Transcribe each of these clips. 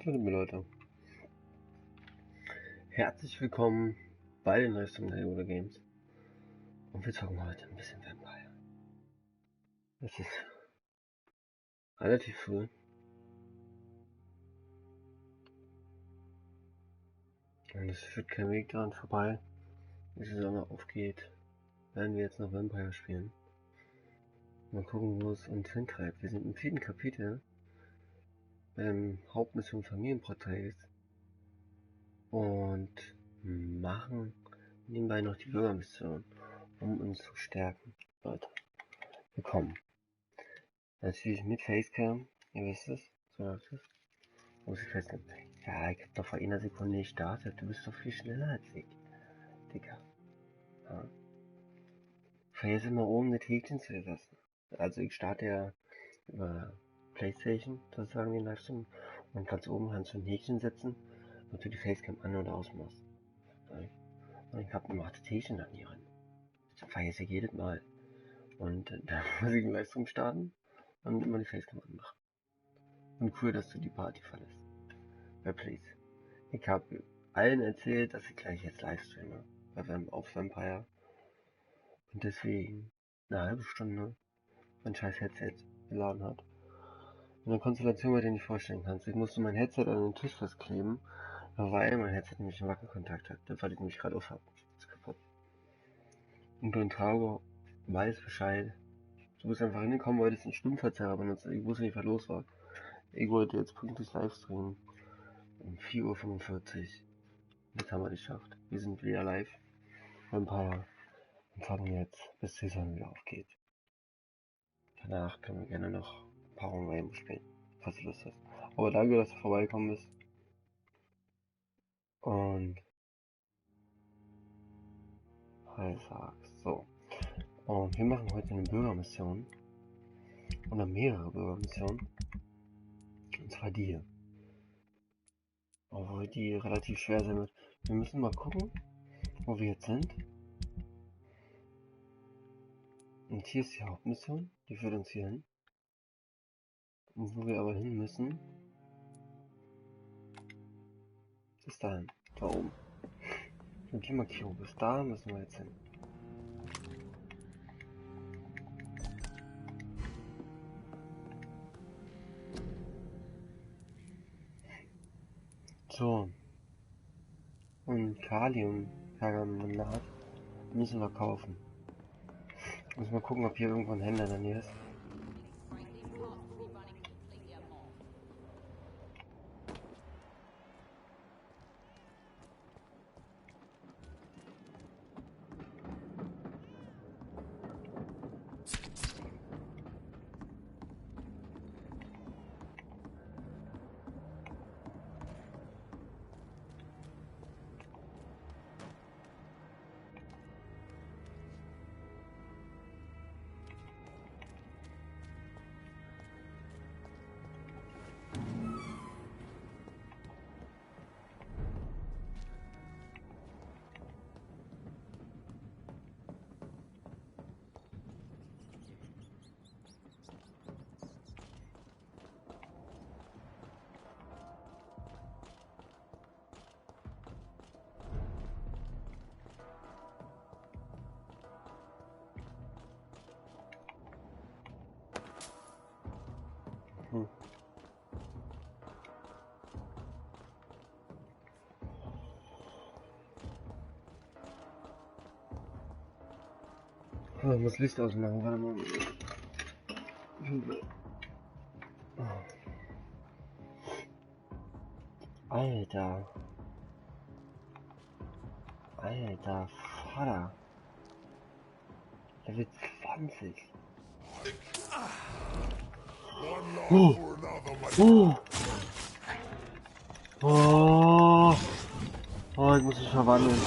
Liebe Leute, herzlich willkommen bei den Livestreams der Gebrüder Games und wir zocken heute ein bisschen Vampyr. Es ist relativ früh und es führt kein Weg daran vorbei, bis die Sonne aufgeht, werden wir jetzt noch Vampyr spielen. Mal gucken, wo es uns hintreibt. Wir sind im 4. Kapitel beim Hauptmission Familienporträts und machen nebenbei noch die Bürgermission, um uns zu stärken. Leute, willkommen. Natürlich mit Facecam, ihr wisst es, so läuft es. Muss ich feststellen. Ja, ich hab doch vor einer Sekunde gestartet, du bist doch viel schneller als ich, Digga. Ja. Vergiss immer oben das Häkchen zu setzen. Also ich starte ja über Playstation, sozusagen den Livestream, und ganz oben kannst du ein Häkchen setzen, und du die Facecam an- oder ausmachst. Und ich hab gemacht das Häkchen dann hier rein. Das vergesse ich jedes Mal. Und dann muss ich einen Livestream starten und immer die Facecam anmachen. Und cool, dass du die Party verlässt. Please. Ich habe allen erzählt, dass ich gleich jetzt Livestreame auf Vampyr. Und deswegen eine halbe Stunde mein scheiß Headset geladen hat. In einer Konstellation, bei der du nicht vorstellen kannst. Ich musste mein Headset an den Tisch festkleben, weil mein Headset nämlich einen Wackelkontakt hat, weil ich mich gerade auf habe. Ist kaputt. Und du in Trauer weiß Bescheid. Du bist einfach hingekommen, wolltest einen Stimmverzerrer benutzen. Ich wusste nicht, was los war. Ich wollte jetzt pünktlich Livestreamen. Um 4:45 Uhr. Jetzt haben wir es geschafft. Wir sind wieder live. Vampyr. Und fangen jetzt, bis die Sonne wieder aufgeht. Danach können wir gerne noch ein paar Runden Rainbow spielen, falls du Lust hast. Aber danke, dass du vorbeigekommen bist. Und Freitag. So. Und wir machen heute eine Bürgermission. Oder mehrere Bürgermissionen. Und zwar die hier. Obwohl die relativ schwer sein wird. Wir müssen mal gucken, wo wir jetzt sind. Und hier ist die Hauptmission. Die führt uns hier hin. Und wo wir aber hin müssen, bis dahin. Da oben. Und die Markierung, bis da müssen wir jetzt hin. So. Und Kalium-Permanat müssen wir kaufen. Müssen wir gucken, ob hier irgendwo ein Händler in der Nähe ist. Oh, ich muss Licht ausmachen, warte mal. Alter. Alter Vater. Level 20. Oh. Oh. Oh. Oh, ich muss mich verwandeln.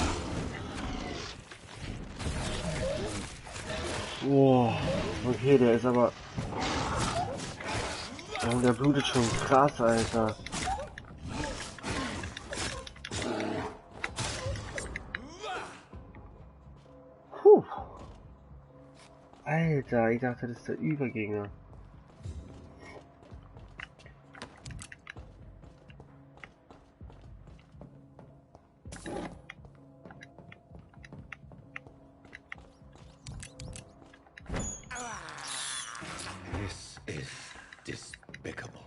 Oh. Okay, der ist aber... Oh, der blutet schon krass, Alter. Puh. Alter, ich dachte, das ist der Übergänger. This is despicable.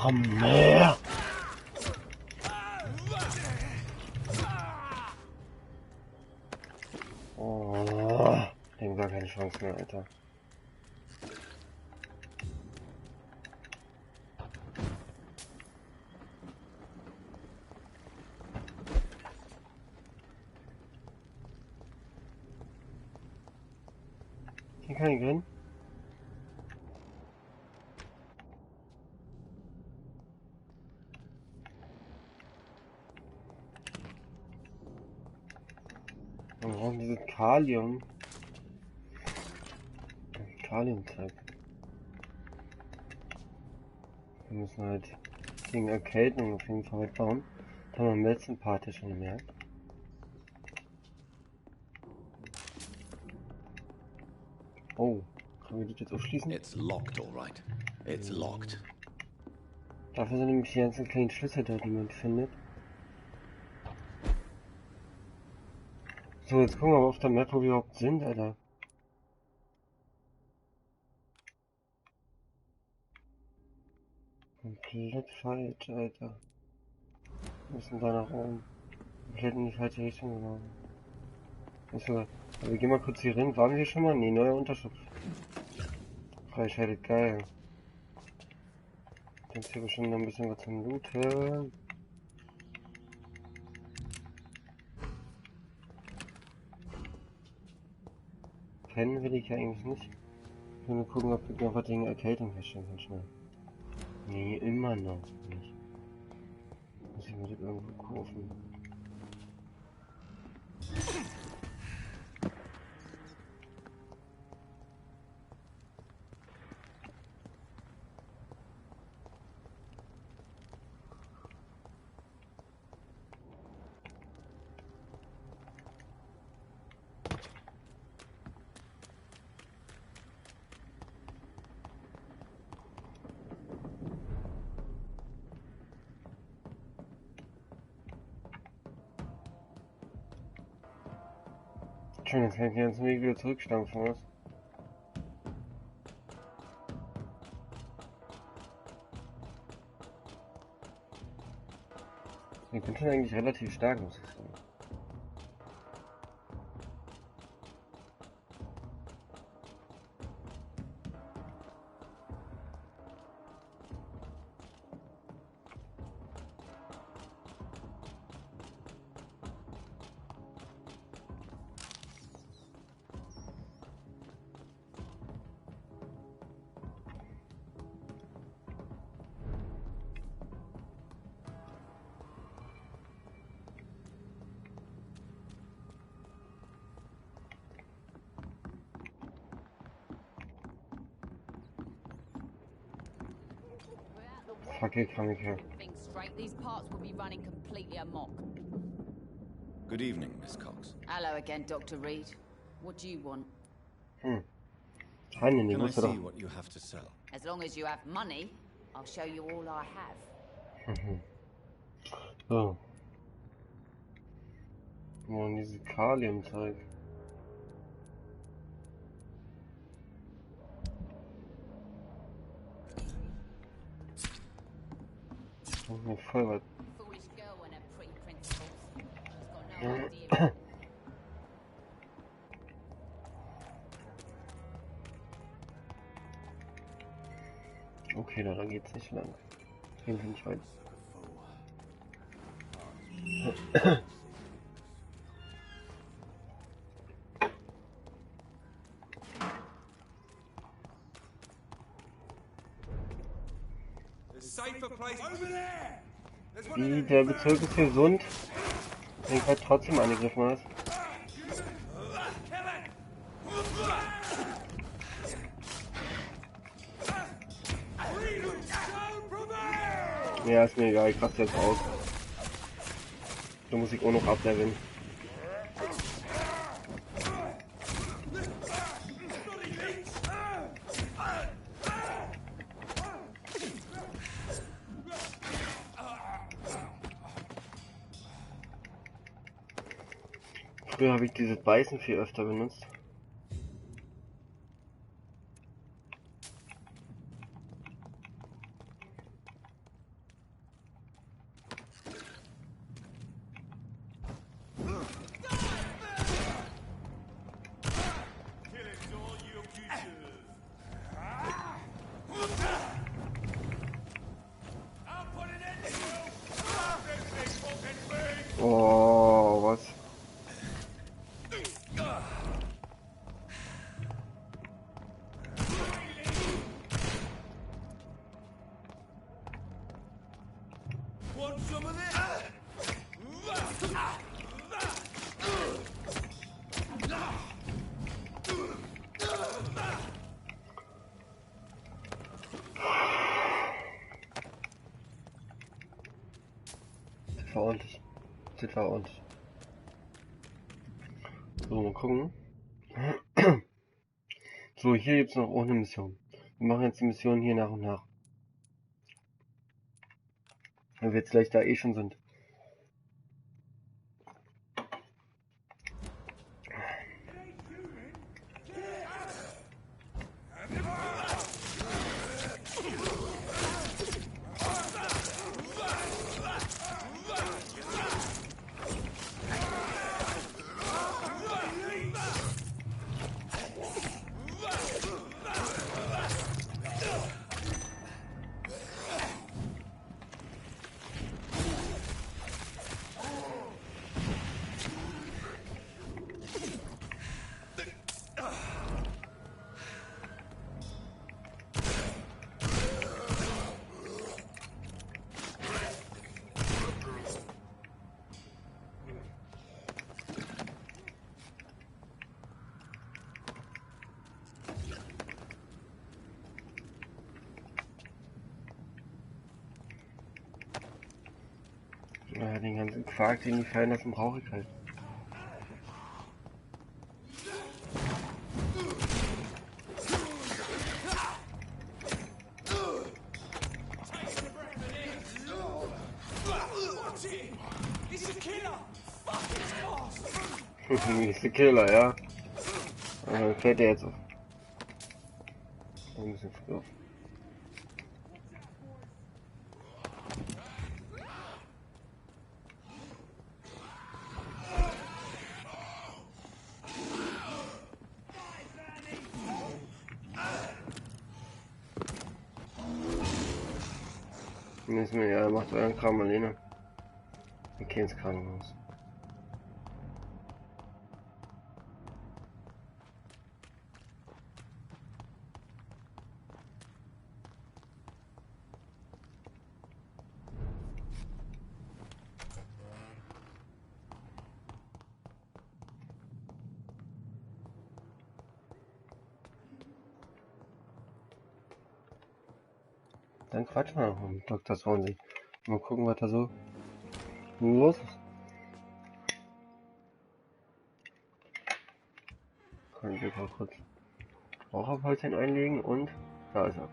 Komm her! Oh, die haben gar keine Chance mehr, Alter. Hier kann ich rennen. Wir brauchen dieses Kaliumzeug. Wir müssen halt gegen Erkältung auf jeden Fall bauen. Das haben wir im letzten Part ja schon gemerkt. Oh, können wir das jetzt aufschließen? It's locked, all right. It's locked. Dafür sind nämlich die ganzen kleinen Schlüssel da, die man findet. So, jetzt gucken wir mal auf der Map, wo wir überhaupt sind, Alter. Komplett falsch, Alter. Wir müssen da nach oben. Komplett in die falsche Richtung gelaufen. Also, wir gehen mal kurz hier rein. Waren wir schon mal? Nee, neuer Unterschrift. Freischaltet, geil. Dann ist hier bestimmt noch ein bisschen was zum Looten. Kennen will ich ja eigentlich nicht. Ich will nur gucken, ob ich noch was gegen Erkältung herstellen kann, schnell. Nee, immer noch nicht. Muss ich mir das irgendwo kaufen. Schön, jetzt kann ich den ganzen Weg wieder zurückstampfen, was? Ich bin schon eigentlich relativ stark, muss ich sagen. Fuck it, come here. Straight, these parts will be running completely amok. Good evening, Miss Cox. Hello again, Dr. Reed. What do you want? Can I see what you have to sell? As long as you have money, I'll show you all I have. So. Ja, und dieses Kaliumzeug. Mir voll was. Foolish girl and her pretty principles. She's got no idea. Okay, da geht's nicht lang. Gehen wir nicht weit. Wie, der Bezirk ist gesund. Den wird trotzdem angegriffen hast. Ja, ist mir egal, ich raste jetzt aus. Da muss ich auch noch ableveln. Früher habe ich dieses Beißen viel öfter benutzt. Oh, was? Das war ordentlich. Das war ordentlich. So, mal gucken. So, hier gibt es noch auch eine Mission. Wir machen jetzt die Mission hier nach und nach. Weil wir jetzt gleich da eh schon sind. Ja, den ganzen Quark, den die fallen lassen, brauche ich halt. Ist der Killer, ja. Fällt der jetzt auf. Ein bisschen früh auf. Ist mir, ja, macht euren Kram alleine. Wir gehen ins Krankenhaus. Dann quatsch mal noch mit Dr. Swansea. Mal gucken, was da so los ist. Können wir mal kurz Raucherpolstern einlegen und da ist er.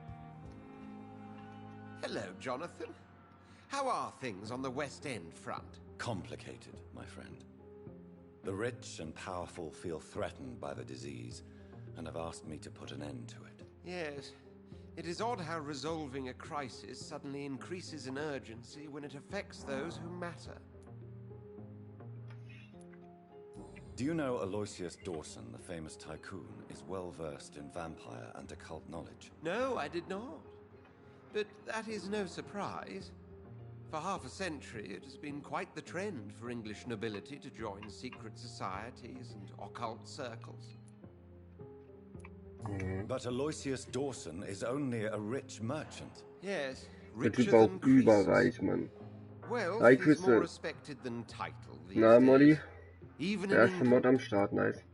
Hello, Jonathan. How are things on the West End front? Complicated, my friend. The rich and powerful feel threatened by the disease and have asked me to put an end to it. Yes. It is odd how resolving a crisis suddenly increases in urgency when it affects those who matter. Do you know Aloysius Dawson, the famous tycoon, is well versed in vampire and occult knowledge? No, I did not. But that is no surprise. For half a century, it has been quite the trend for English nobility to join secret societies and occult circles. But Aloysius Dawson is only a rich merchant. Yes, Der Typ war auch überreich, Mann. Drei Küsse. Na, Molly. Der erste Mod am Start, nice.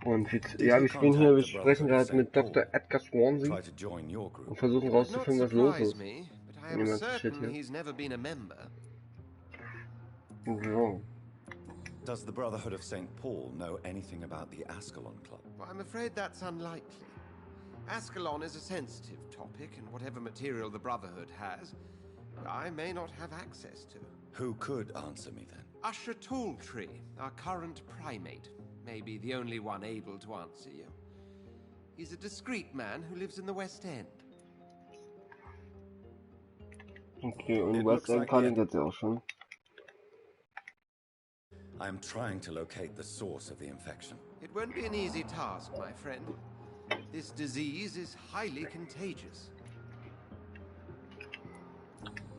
Und ja, wir sprechen gerade mit Dr. Edgar Swansea und versuchen rauszufinden, was los ist. In dem ganzen Shit hier. So. Does the Brotherhood of St. Paul know anything about the Ascalon Club? Well, I'm afraid that's unlikely. Ascalon is a sensitive topic, and whatever material the Brotherhood has, I may not have access to. Who could answer me then? Usher Talltree, our current primate, may be the only one able to answer you. He's a discreet man who lives in the West End. Okay, und West End kann ich jetzt ja auch schon. I am trying to locate the source of the infection. It won't be an easy task, my friend. This disease is highly contagious.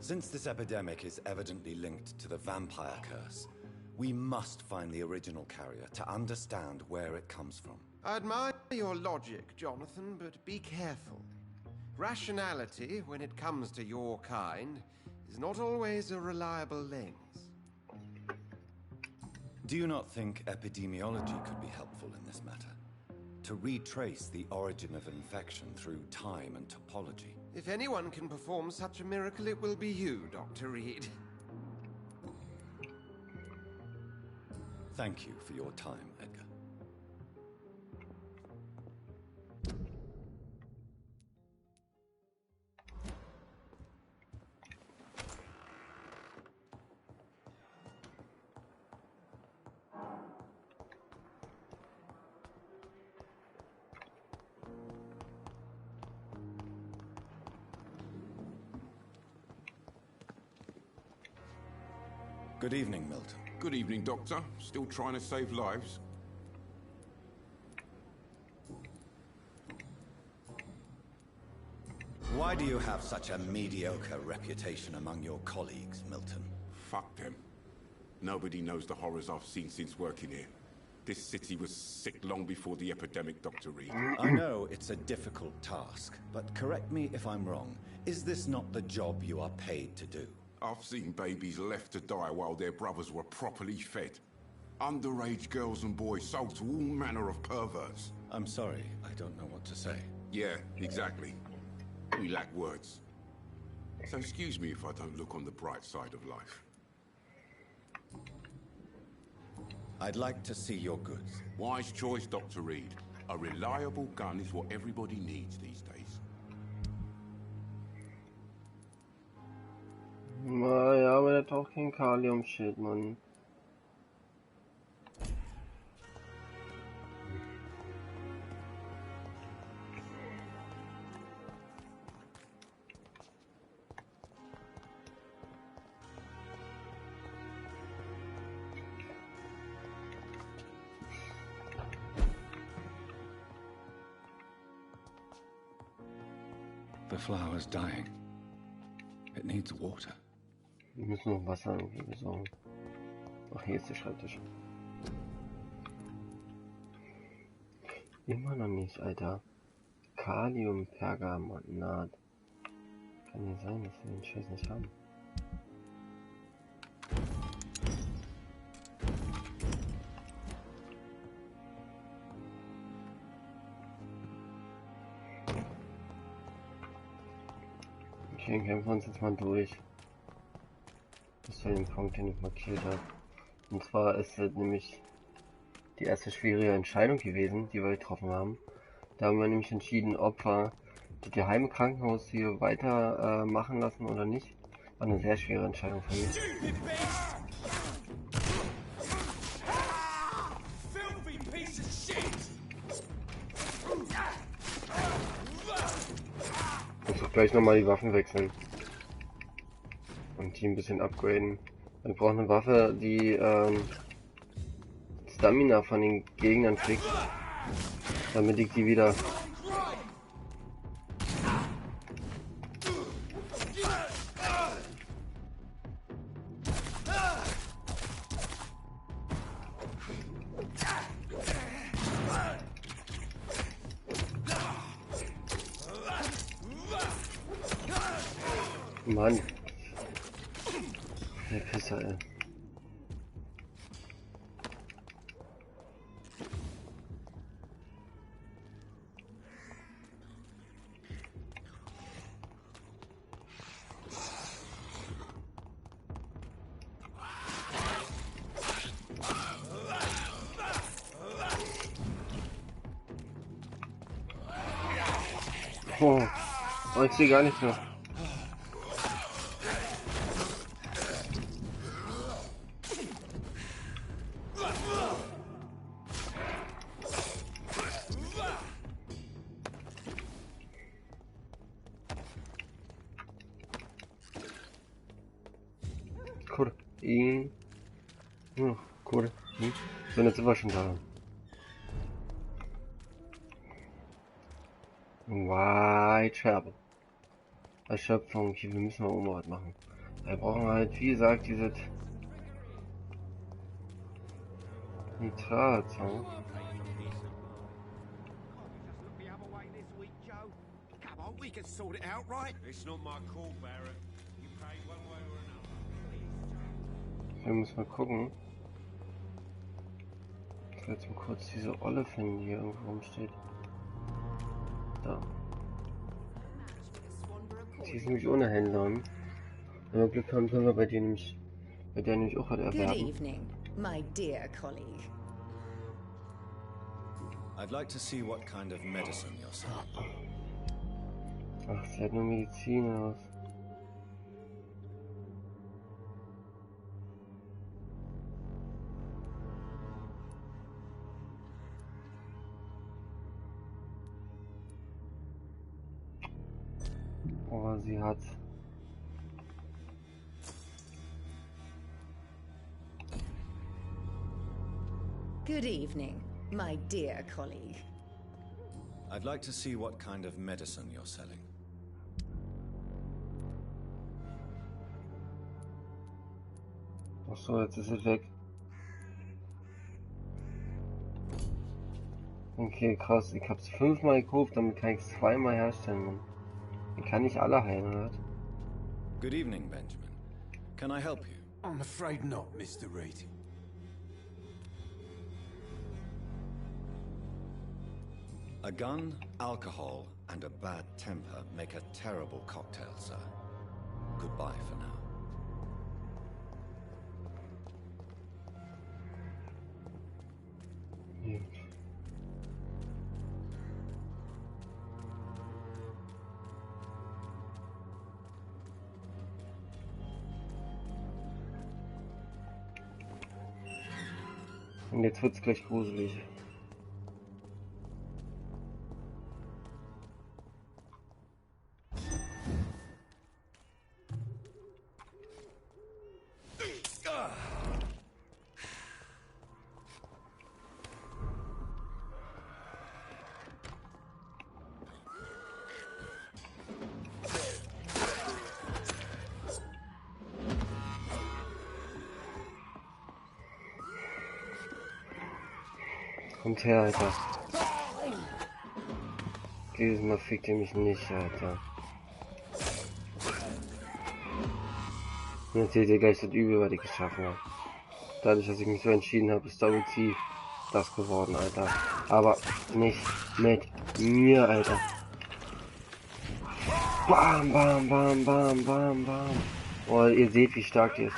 Since this epidemic is evidently linked to the vampire curse, we must find the original carrier to understand where it comes from. I admire your logic, Jonathan, but be careful. Rationality, when it comes to your kind, is not always a reliable lens. Do you not think epidemiology could be helpful in this matter? To retrace the origin of infection through time and topology? If anyone can perform such a miracle, it will be you, Dr. Reed. Thank you for your time, Edgar. Good evening, Milton. Good evening, Doctor. Still trying to save lives? Why do you have such a mediocre reputation among your colleagues, Milton? Fuck them. Nobody knows the horrors I've seen since working here. This city was sick long before the epidemic, Dr. Reed. I know it's a difficult task, but correct me if I'm wrong. Is this not the job you are paid to do? I've seen babies left to die while their brothers were properly fed. Underage girls and boys sold to all manner of perverts. I'm sorry, I don't know what to say. Yeah, exactly. We lack words. So excuse me if I don't look on the bright side of life. I'd like to see your goods. Wise choice, Dr. Reed. A reliable gun is what everybody needs these days. Ja, aber der taucht kein Kalium-Shit, Mann. The flower's dying. It needs water. Wir müssen noch Wasser irgendwie besorgen. Ach, hier ist der Schreibtisch. Immer noch nicht, Alter. Kaliumpermanganat. Kann ja sein, dass wir den Scheiß nicht haben. Okay, kämpfen wir uns jetzt mal durch. Das war den Punkt, den ich markiert habe. Und zwar ist es nämlich die erste schwierige Entscheidung gewesen, die wir getroffen haben. Da haben wir nämlich entschieden, ob wir das geheime Krankenhaus hier weiter machen lassen oder nicht. War eine sehr schwere Entscheidung für mich. Ich muss auch gleich nochmal die Waffen wechseln. Und die ein bisschen upgraden. Wir brauchen eine Waffe, die Stamina von den Gegnern kriegt, damit ich die wieder Mann. Der Pisser, ey. Oh, ich sehe gar nichts mehr. Cool. Cool. So, jetzt sind wir schon da. Whitechapel. Erschöpfung. Hier, wir müssen mal Umrat machen. Wir brauchen halt, wie gesagt, dieses Nitrat. Ja? Wir müssen mal gucken. Ich will jetzt mal kurz diese Olle finden, die hier irgendwo rumsteht. Da. Die ist nämlich ohne Händler. Wenn wir Glück haben, können wir bei der nämlich auch was erwerben. Good evening, my dear colleague. I'd like to see what kind of medicine you're selling. Ach, sie hat nur Medizin aus. Oh, sie hat. Good evening, my dear colleague. I'd like to see what kind of medicine you're selling. Ach so, jetzt ist es weg. Okay, krass. Ich hab's 5-mal gekauft, damit kann ich es 2-mal herstellen. Mann. Dann kann ich alle heilen, oder? Good evening, Benjamin. Can I help you? I'm afraid not, Mr. Reed. A gun, alcohol, and a bad temper make a terrible cocktail, sir. Goodbye for now. Gut. Und jetzt wird's gleich gruselig. Kommt her, Alter. Dieses Mal fickt ihr mich nicht, Alter. Und jetzt seht ihr gleich das Übel, was ich geschaffen habe. Dadurch, dass ich mich so entschieden habe, ist Double T das geworden, Alter. Aber nicht mit mir, Alter. Bam, bam, bam, bam, bam, bam. Oh, ihr seht, wie stark die ist.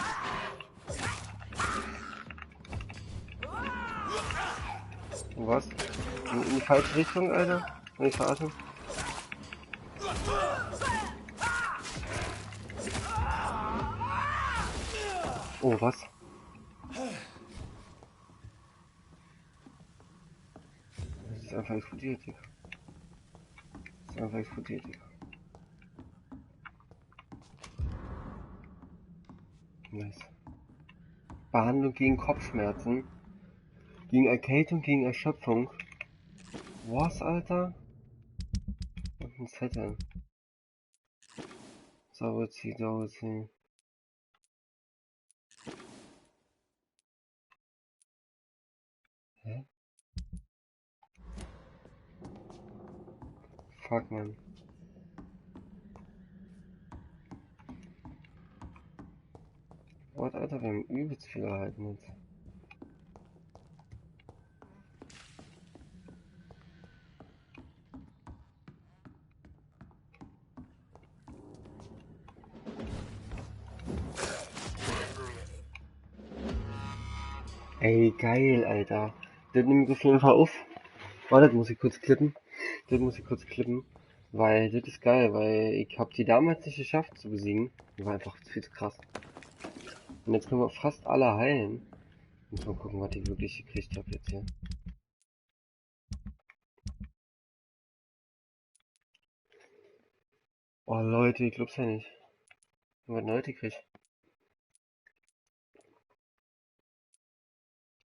Was? In die falsche Richtung, Alter? Will ich verarschen? Oh, was? Das ist einfach explodiert, Digga. Das ist einfach explodiert, Digga. Nice. Behandlung gegen Kopfschmerzen. Gegen Erkältung, gegen Erschöpfung. Was, Alter? Und ein Zettel. Sauberzieh, sauberzieh. Hä? Fuck, man. Gott, Alter, wir haben übelst viel erhalten jetzt. Ey, geil, Alter. Das nehme ich auf jeden Fall auf. Warte, das muss ich kurz klippen. Weil das ist geil, weil ich habe die damals nicht geschafft zu besiegen. Die war einfach viel zu krass. Und jetzt können wir fast alle heilen. Muss mal gucken, was ich wirklich gekriegt habe jetzt hier. Oh Leute, ich glaub's ja nicht. Was Leute krieg.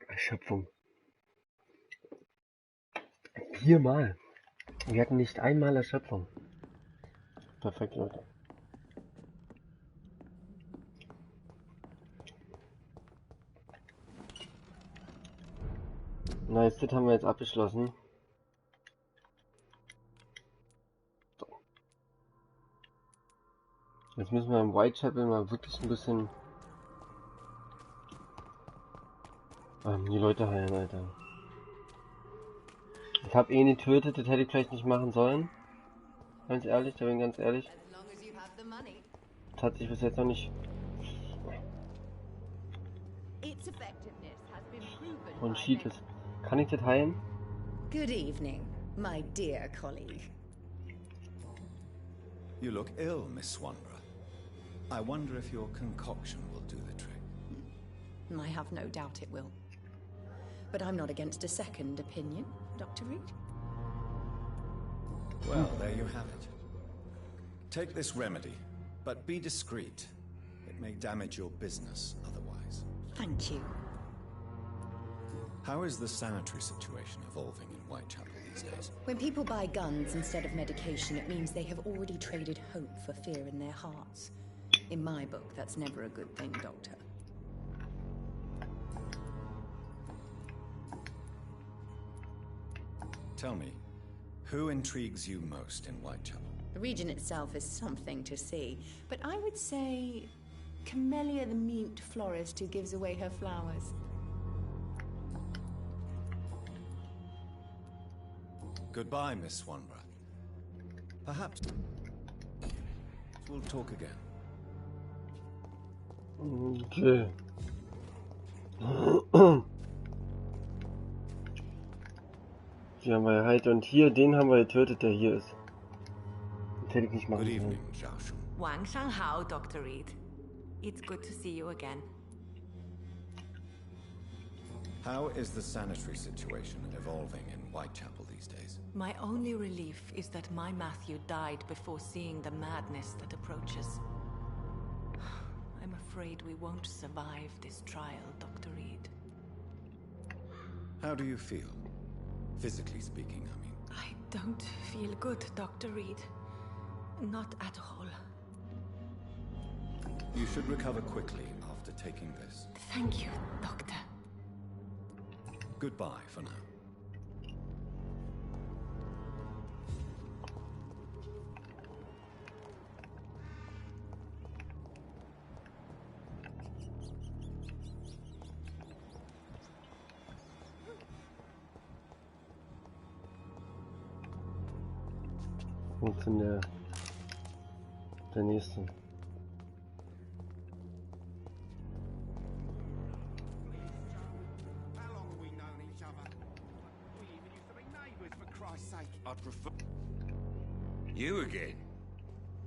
Erschöpfung. 4-mal. Wir hatten nicht einmal Erschöpfung. Perfekt, Leute. Nice, das haben wir jetzt abgeschlossen. So. Jetzt müssen wir im Whitechapel mal wirklich ein bisschen die Leute heilen, Alter. Ich habe eh nicht getötet, das hätte ich vielleicht nicht machen sollen. Ganz ehrlich, da bin ich ganz ehrlich. Das hat sich bis jetzt noch nicht. Und Cheat ist. Kann ich das heilen? Good evening, my dear colleague. You look ill, Miss Swanborough. I wonder if your concoction will do the trick. I have no doubt it will. But I'm not against a second opinion, Dr. Reed. Well, there you have it. Take this remedy, but be discreet. It may damage your business otherwise. Thank you. How is the sanitary situation evolving in Whitechapel these days? When people buy guns instead of medication, it means they have already traded hope for fear in their hearts. In my book, that's never a good thing, Doctor. Tell me, who intrigues you most in Whitechapel? The region itself is something to see, but I would say Camellia the mute florist who gives away her flowers. Goodbye, Miss Swanborough. Perhaps we'll talk again. Okay. Die haben wir geheilt und hier, den haben wir getötet, der hier ist. Das hätte ich nicht machen Good sollen. evening, Schaut. Wang Shanghao, Dr. Reed. It's good to see you again. How is the sanitary situation evolving in Whitechapel these days? My only relief is that my Matthew died before seeing the madness that approaches. I'm afraid we won't survive this trial, Dr. Reed. How do you feel? Physically speaking, I mean. I don't feel good, Dr. Reed. Not at all. You should recover quickly after taking this. Thank you, Doctor. Goodbye for now. Wo ist denn der nächste? You again?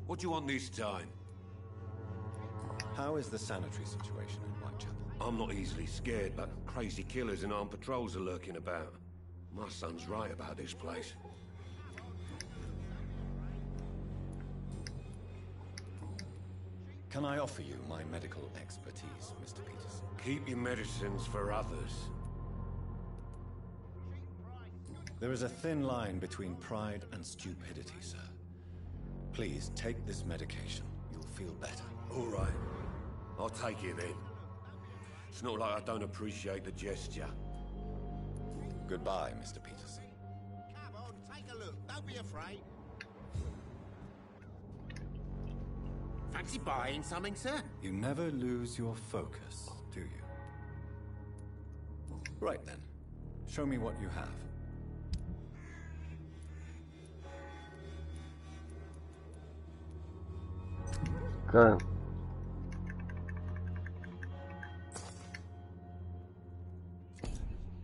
What do you want this time? How is the sanitary situation in Whitechapel? I'm not easily scared, but crazy killers and armed patrols are lurking about. My son's right about this place. Can I offer you my medical expertise, Mr. Peterson? Keep your medicines for others. There is a thin line between pride and stupidity, sir. Please take this medication. You'll feel better. All right. I'll take it then. It's not like I don't appreciate the gesture. Goodbye, Mr. Peterson. Come on, take a look. Don't be afraid. Fancy buying something, sir? You never lose your focus, do you? Right then. Show me what you have. Geil.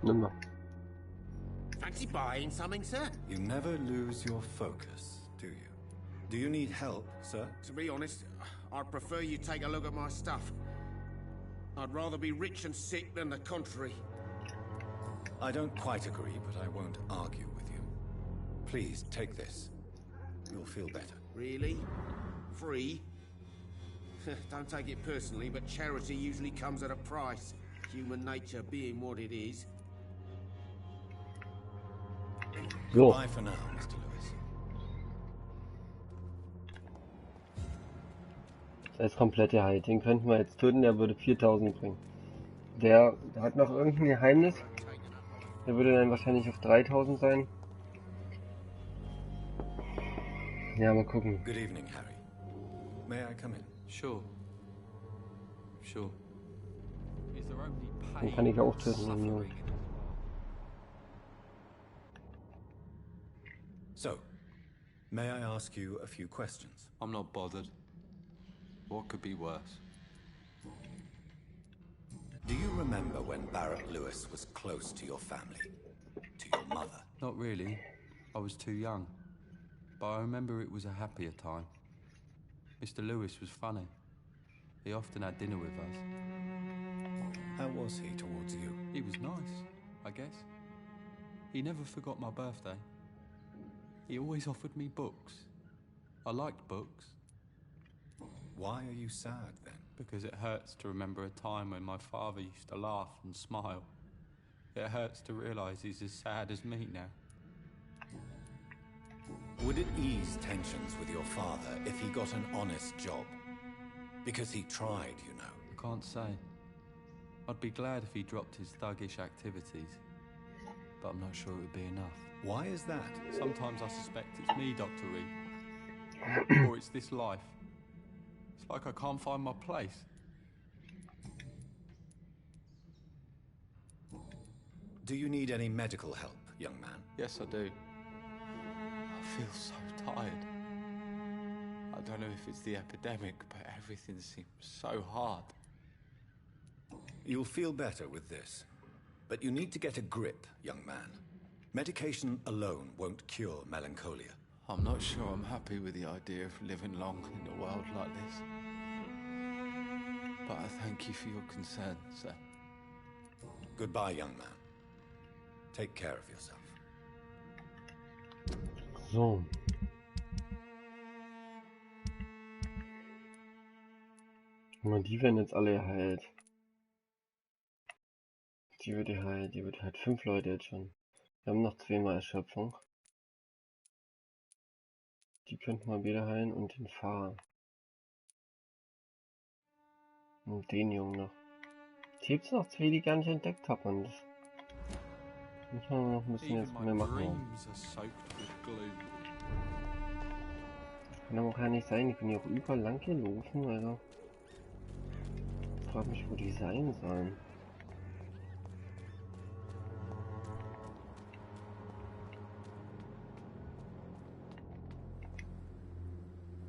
Nimm mal. Fancy buying something, sir? You never lose your focus, do you? Do you need help, sir? To be honest, I'd prefer you take a look at my stuff. I'd rather be rich and sick than the contrary. I don't quite agree, but I won't argue with you. Please, take this. You'll feel better. Really? Free? Don't take it personally, but charity usually comes at a price. Human nature being what it is. So. Bye for now, Mr. Lewis. Das ist komplette Halt. Den könnten wir jetzt töten, der würde 4000 bringen. Der hat noch irgendein Geheimnis. Der würde dann wahrscheinlich auf 3000 sein. Ja, mal gucken. Good evening, Harry. May I come in? Sure. Sure. Is there only Den pain kann ich auch and töten. suffering? So, may I ask you a few questions? I'm not bothered. What could be worse? Do you remember when Barrett Lewis was close to your family? To your mother? Not really. I was too young. But I remember it was a happier time. Mr. Lewis was funny. He often had dinner with us. How was he towards you? He was nice, I guess. He never forgot my birthday. He always offered me books. I liked books. Why are you sad then? Because it hurts to remember a time when my father used to laugh and smile. It hurts to realise he's as sad as me now. Would it ease tensions with your father if he got an honest job? Because he tried, you know. I can't say. I'd be glad if he dropped his thuggish activities. But I'm not sure it would be enough. Why is that? Sometimes I suspect it's me, Dr. Reed. Or it's this life. It's like I can't find my place. Do you need any medical help, young man? Yes, I do. I feel so tired. I don't know if it's the epidemic, but everything seems so hard. You'll feel better with this. But you need to get a grip, young man. Medication alone won't cure melancholia. I'm not sure I'm happy with the idea of living long in a world like this. But I thank you for your concern, sir. Goodbye, young man. Take care of yourself. So. Und die werden jetzt alle geheilt. Die wird geheilt, die wird halt 5 Leute jetzt schon. Wir haben noch 2-mal Erschöpfung. Die könnten wir wieder heilen und den Fahrer. Und den Jungen noch. Hier gibt's noch 2, die ich gar nicht entdeckt habe. Und das müssen wir noch ein bisschen jetzt mehr machen. Kann aber auch gar nicht sein, ich bin hier auch überall lang gelaufen, also. Ich frage mich, wo die sein sollen.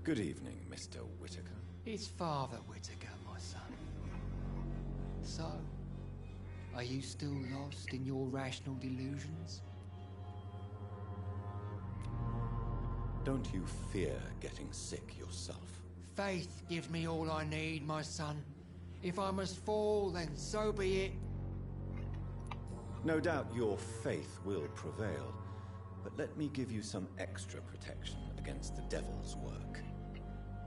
Good evening, Mr. Whittaker. It's Father Whittaker, my son. So, are you still lost in your rational delusions? Don't you fear getting sick yourself? Faith gives me all I need, my son. If I must fall, then so be it. No doubt your faith will prevail, but let me give you some extra protection against the devil's work.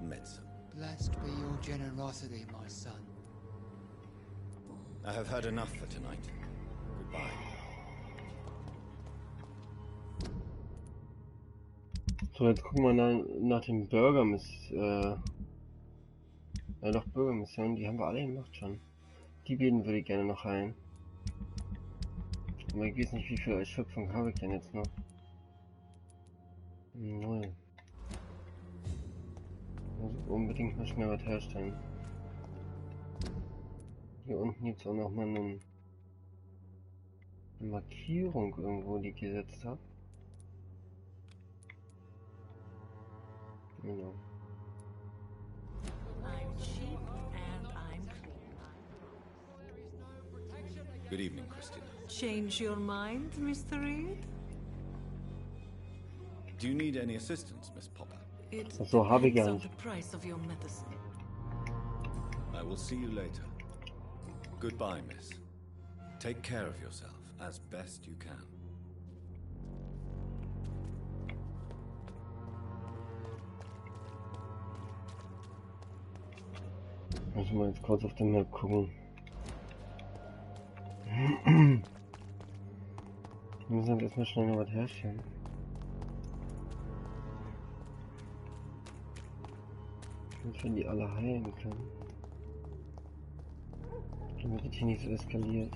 Medicine. Blessed be your generosity, my son. I have had enough for tonight. Goodbye. So, jetzt gucken wir nach dem Bürgermission. Ja doch, Bürgermission, die haben wir alle gemacht schon. Die beiden würde ich gerne noch heilen. Aber ich weiß nicht, wie viel Erschöpfung habe ich denn jetzt noch. 0. muss unbedingt mal schnell was herstellen. Hier unten gibt es auch noch mal eine Markierung irgendwo, die ich gesetzt habe. Genau. I'm cheap and I'm clean. Good evening, Christina. Change your mind, Mr. Reed? Do you need any assistance, Miss Popper? It So habe ich depends ja on nicht. the price of your medicine. I will see you later. Goodbye, Miss. Take care of yourself as best you can. Müssen wir jetzt kurz auf den Map gucken. Wir müssen jetzt erstmal schnell noch was herstellen. Damit wir die alle heilen können. Damit das hier nicht so eskaliert.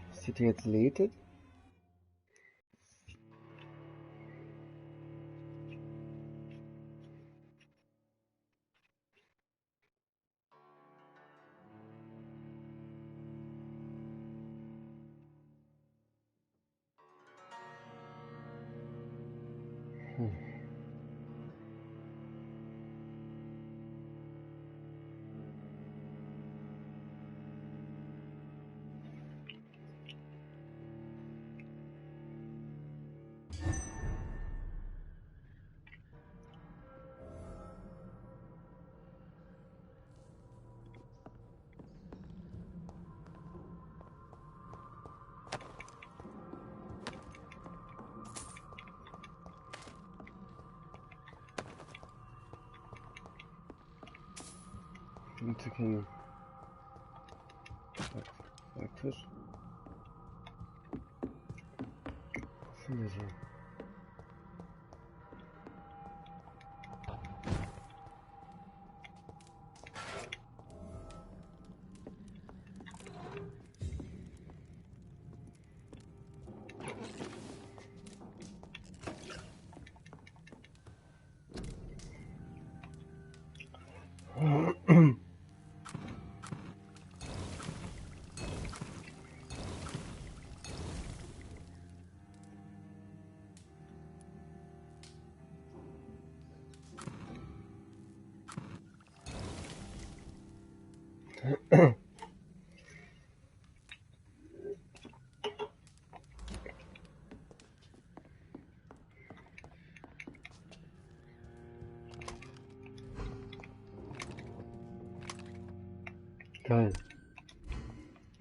Was das hier jetzt lädt? Entwickeln. Praktisch. Was sind wir so? Geil.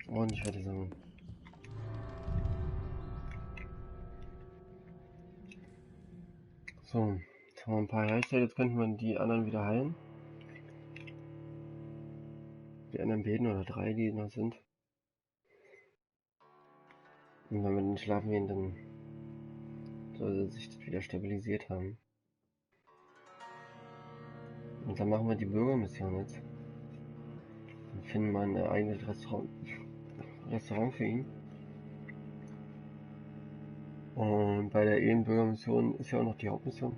Ordentlich fertig sammeln. So, jetzt haben wir ein paar hergestellt, jetzt könnten wir die anderen wieder heilen. Die anderen beiden oder 3, die noch sind. Und wenn wir dann schlafen gehen, dann soll sich das wieder stabilisiert haben. Und dann machen wir die Bürgermission jetzt. Dann finden wir ein eigenes Restaurant für ihn. Und bei der Bürgermission ist ja auch noch die Hauptmission.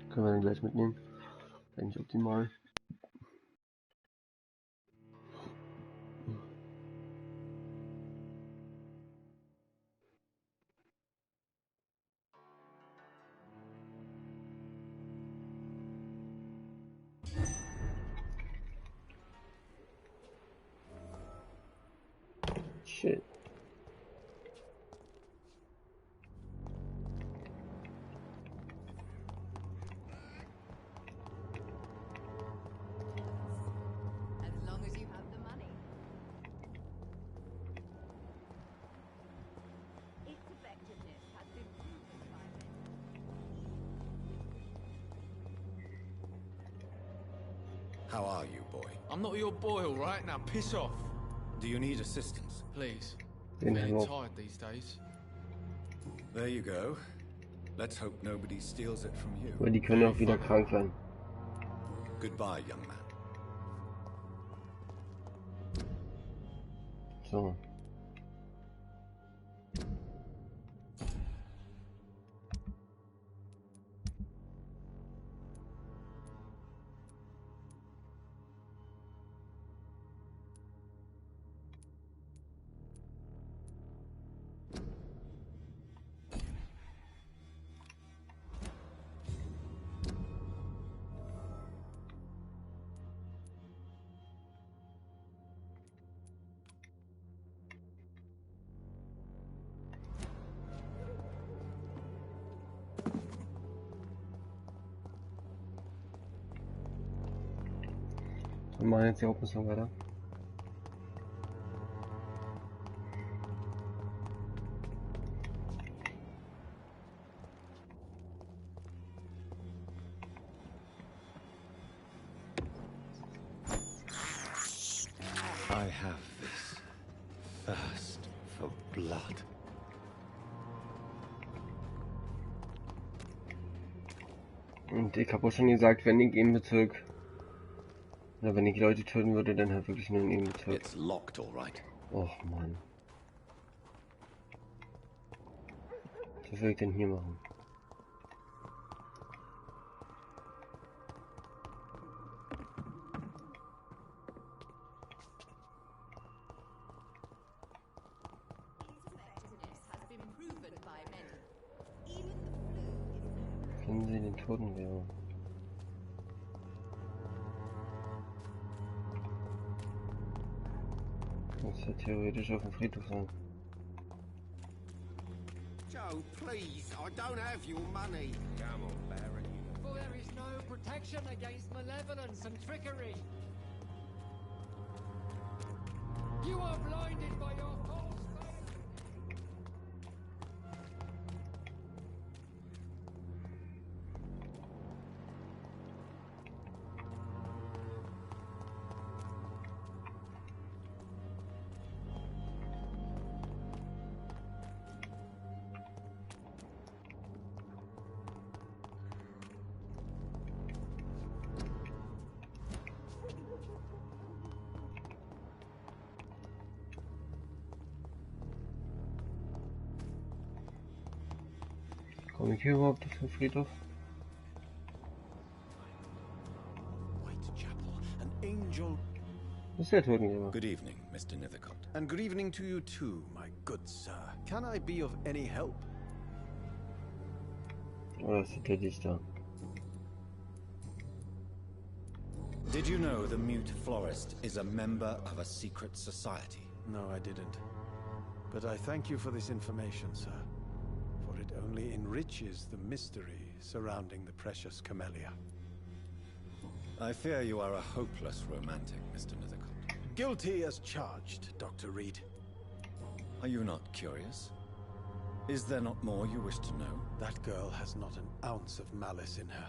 Können wir dann gleich mitnehmen. Eigentlich optimal. Shit. As long as you have the money. Its effectiveness has been proven by men. How are you, boy? I'm not your boy, all right? Now piss off. Do you need assistance? Please. Den I'm haben wir. tired these days. There you go. Let's hope nobody steals it from you. Aber die können auch wieder krank werden. Goodbye, young man. So. Wir machen jetzt die Hauptmission weiter. I have this thirst for blood. Und ich habe auch schon gesagt, wenn ich im Bezirk, oder wenn ich Leute töten würde, dann halt wirklich nur in dem Bezirk. It's locked, all right. Och Mann. Was will ich denn hier machen? Kennen Sie den Totenwehr? Muss ja theoretisch auf dem Friedhof sein. Joe, please, I don't have your money. Come on, Barry. For there is no protection against malevolence and trickery. You are blinded by your false faith. Komme ich hier überhaupt auf den Friedhof? An angel. Das ist der Totengeber. Good evening, Mr. Nethercott. And good evening to you too, my good sir. Can I be of any help? Oh, das ist der Dichter. Did you know the mute florist is a member of a secret society? No, I didn't. But I thank you for this information, sir. For it only enriches the mystery surrounding the precious camellia. I fear you are a hopeless romantic, Mr. Nethercott. Guilty as charged, Dr. Reed. Are you not curious? Is there not more you wish to know? That girl has not an ounce of malice in her.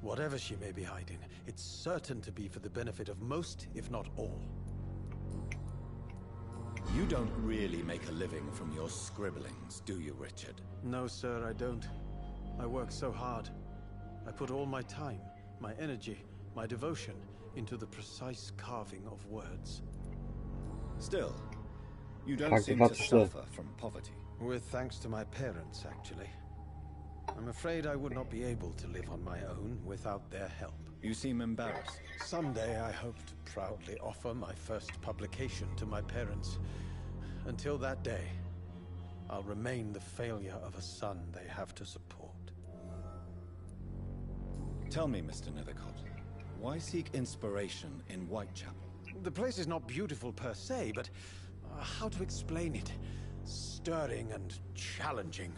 Whatever she may be hiding, it's certain to be for the benefit of most, if not all. You don't really make a living from your scribblings, do you, Richard? No, sir, I don't. I work so hard. I put all my time, my energy, my devotion into the precise carving of words. Still, you don't seem to suffer from poverty. With thanks to my parents, actually. I'm afraid I would not be able to live on my own without their help. You seem embarrassed. Someday I hope to proudly offer my first publication to my parents. Until that day, I'll remain the failure of a son they have to support. Tell me, Mr. Nethercott, why seek inspiration in Whitechapel? The place is not beautiful per se, but how to explain it? Stirring and challenging.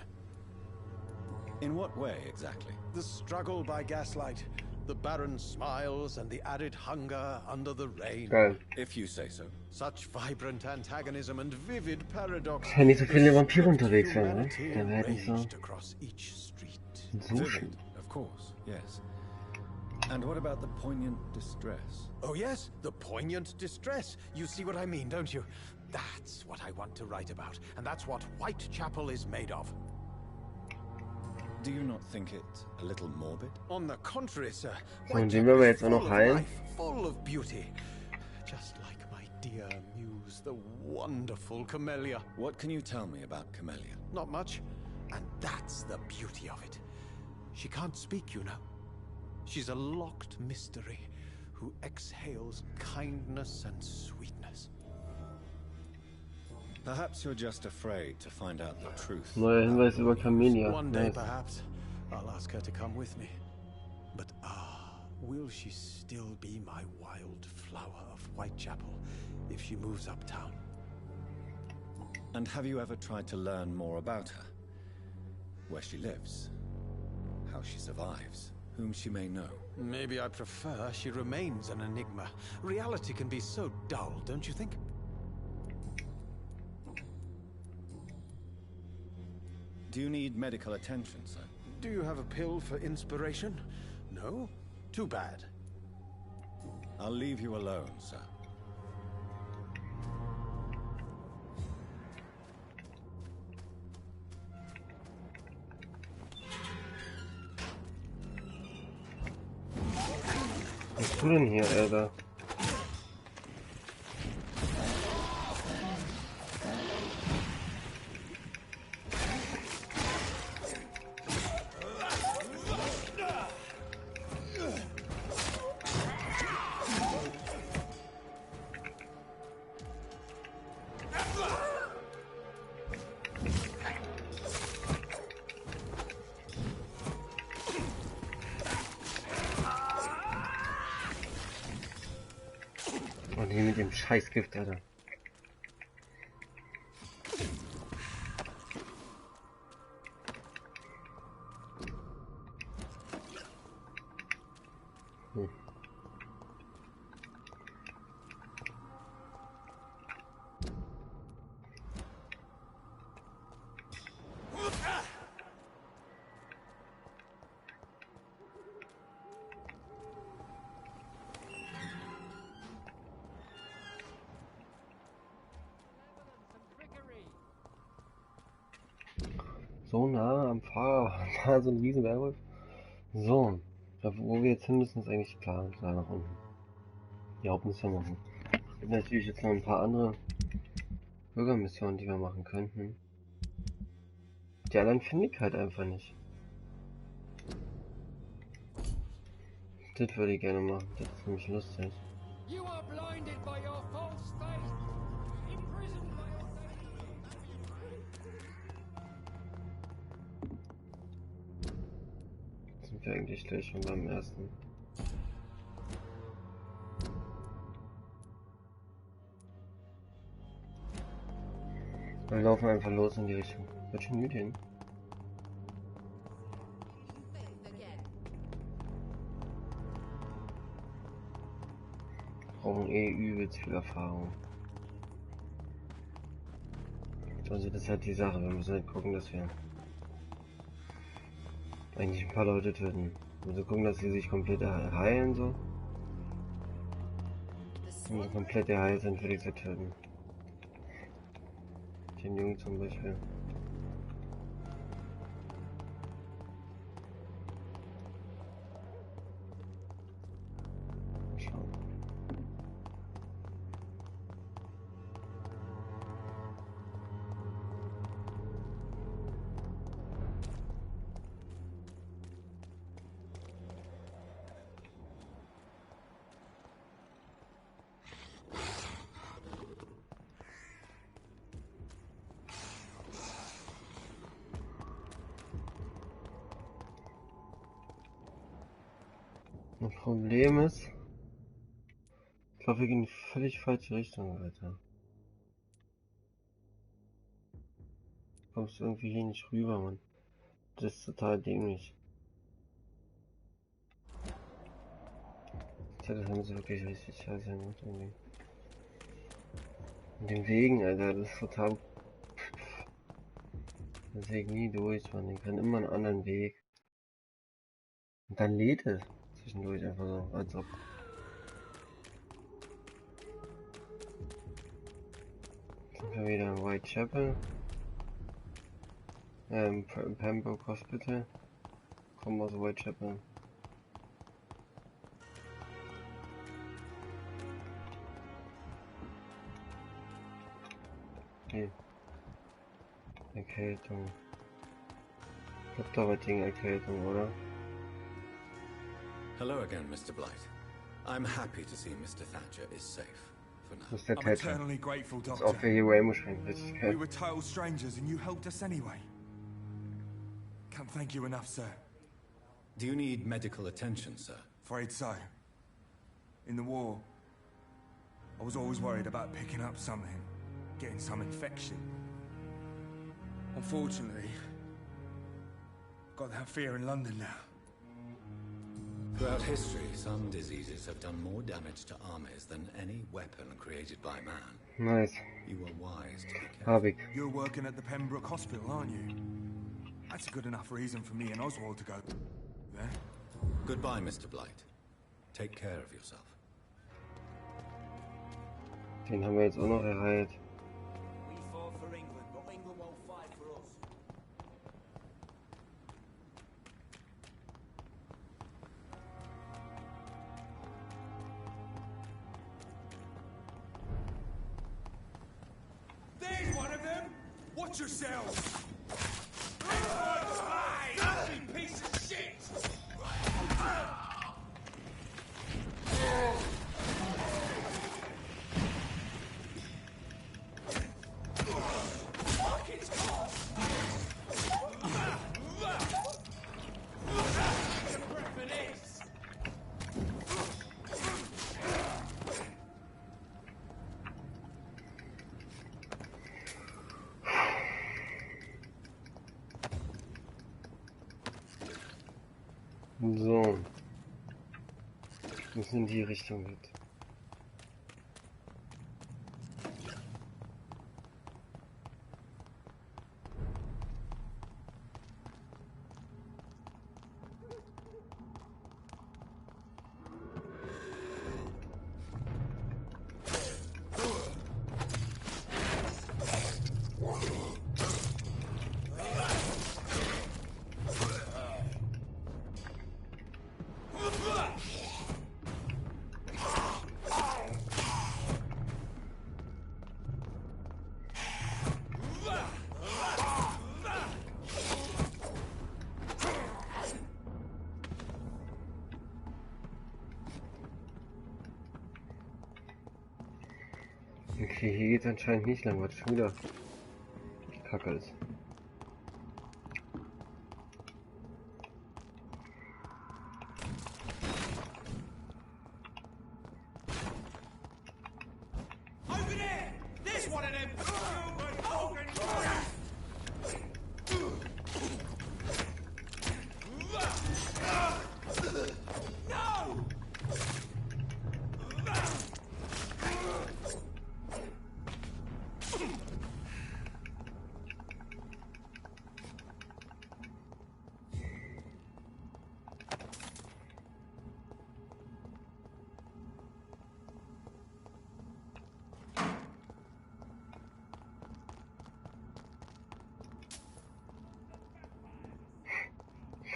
In what way, exactly? The struggle by gaslight, the barren smiles, and the added hunger under the rain. If you say so. Such vibrant antagonism and vivid paradox. Wenn nicht so viele Vampire unterwegs wären, ne? Dann wäre ich so. Vivid, of course, yes. And what about the poignant distress? Oh yes, the poignant distress. You see what I mean, don't you? That's what I want to write about, and that's what Whitechapel is made of. Do you not think it a little morbid? On the contrary, sir. Und den werden wir jetzt auch noch heilen. Full of beauty. Just like my dear muse, the wonderful Camellia. What can you tell me about Camellia? Not much. And that's the beauty of it. She can't speak, you know. She's a locked mystery who exhales kindness and sweetness. Perhaps you're just afraid to find out the truth. Neuer Hinweis über Camellia. One day, perhaps, I'll ask her to come with me. But will she still be my wild flower of Whitechapel if she moves uptown? And have you ever tried to learn more about her? Where she lives? How she survives? whom she may know. Maybe I prefer she remains an enigma. Reality can be so dull, don't you think? Do you need medical attention, sir? Do you have a pill for inspiration? No? Too bad. I'll leave you alone, sir. Was tust du denn hier, Alter? Und hier mit dem Scheißgift, Alter. So nah am Fahrer, da so ein riesen Werwolf. So, wo wir jetzt hin müssen, ist eigentlich klar, da nach unten. Die Hauptmission machen. Es gibt natürlich jetzt noch ein paar andere Bürgermissionen, die wir machen könnten. Die anderen finde ich halt einfach nicht. Das würde ich gerne machen, das ist nämlich lustig. You are blinded by your false faith, imprisoned by your Sind wir eigentlich gleich schon beim ersten? Wir laufen einfach los in die Richtung. Wird schon gut hin. Brauchen eh übelst viel Erfahrung. Also das ist halt die Sache, wir müssen halt gucken, dass wir eigentlich ein paar Leute töten. Wir müssen gucken, dass sie sich komplett heilen so. Wenn sie komplett geheilt sind, würde ich sie töten. Den Jungen zum Beispiel. Mal schauen. Das Problem ist, ich glaube, wir gehen in die völlig falsche Richtung, Alter. Du kommst irgendwie hier nicht rüber, Mann. Das ist total dämlich. Tja, das haben sie wirklich richtig scheiße gemacht, irgendwie. Mit dem Wegen, Alter, das ist total... Das sehe ich nie durch, Mann. Ich kann immer einen anderen Weg. Und dann lädt es. Zwischendurch einfach so, als ob. Sind wir wieder in Whitechapel. Pembroke Hospital. Kommen aus Whitechapel. Okay. Erkältung. Ich glaub, da war gegen Erkältung, oder? Hello again, Mr. Blight. I'm happy to see Mr. Thatcher is safe for now. Mr. I'm Thatcher. eternally grateful, Das ist Doctor. auch für hier Waymo springen. We were total strangers and you helped us anyway. Can't thank you enough, sir. Do you need medical attention, sir? Afraid so. In the war, I was always worried about picking up something, getting some infection. Unfortunately, got that fear in London now. Throughout history, some diseases have done more damage to armies than any weapon created by man. Nice. You were wise to be careful. Hab ich. You're working at the Pembroke Hospital, aren't you? That's a good enough reason for me and Oswald to go there. Goodbye, Mr. Blight. Take care of yourself. Den haben wir jetzt auch noch erreicht. We fought for England, but England won't fight for us. There's one of them! Watch yourselves! Piece of shit! So. Müssen in die Richtung geht. Okay, hier geht's anscheinend nicht lang, was schon wieder Kacke ist. Over there! There's one of them! No!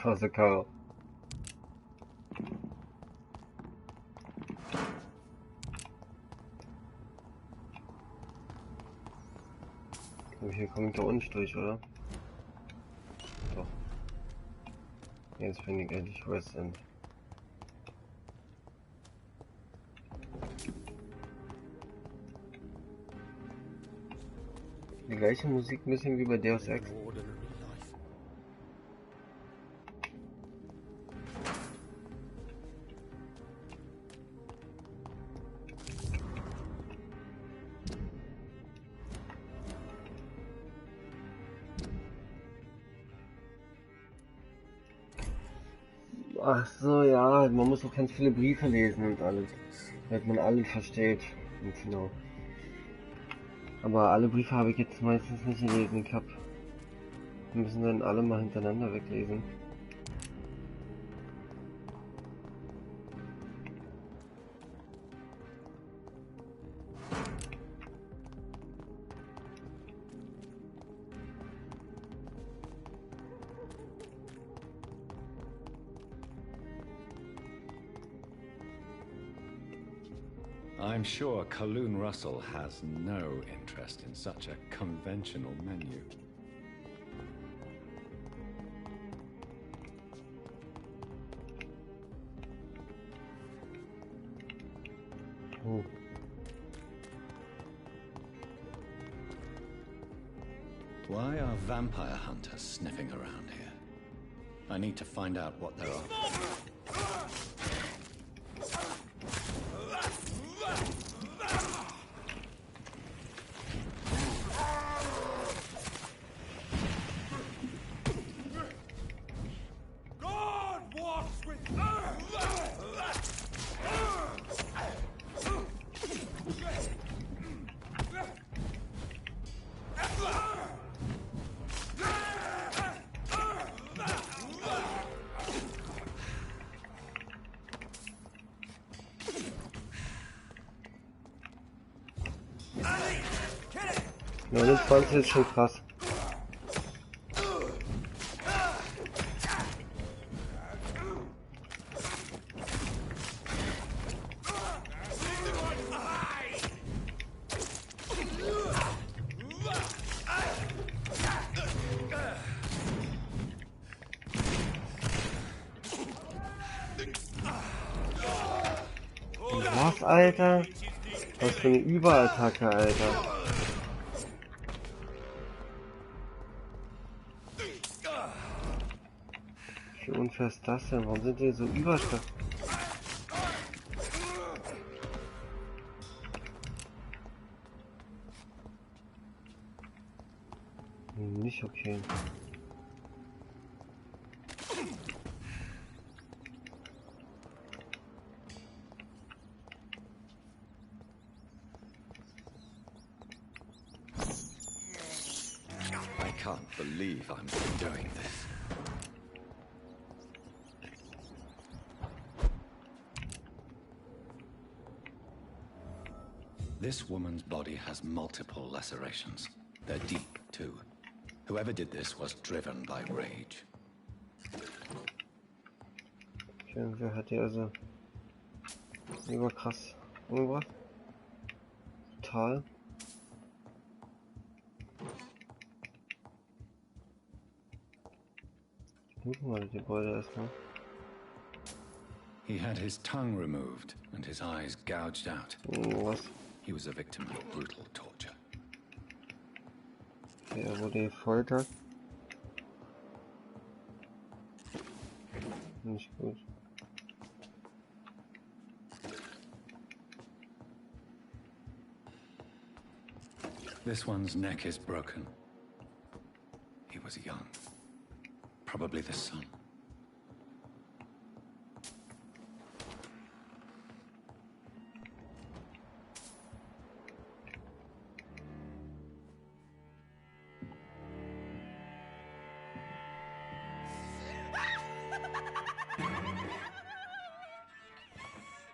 Krasse Karre. Hier komme ich da unten durch, oder? Doch. Jetzt bin ich endlich West End. Die gleiche Musik ein bisschen wie bei Deus Ex. Ach so, ja, man muss auch ganz viele Briefe lesen und alles, damit man alles versteht. Und genau. Aber alle Briefe habe ich jetzt meistens nicht gelesen. Wir müssen dann alle mal hintereinander weglesen. I'm sure Kaloon Russell has no interest in such a conventional menu. Oh. Why are vampire hunters sniffing around here? I need to find out what they're after. God walks with 29 ist schon krass. Was, Alter? Was für eine Überattacke, Alter. Wie unfair ist das denn? Warum sind die so überstark? Nicht okay. I can't believe I'm doing this. This woman's body has multiple lacerations. They're deep, too. Whoever did this was driven by rage. Wer hat die also überkrass umgebracht? Total. Gucken wir mal die Gebäude erstmal. He had his tongue removed and his eyes gouged out. Was? He was a victim of brutal torture. Er wurde gefoltert. Nicht gut. This one's neck is broken. He was young. Probably the son.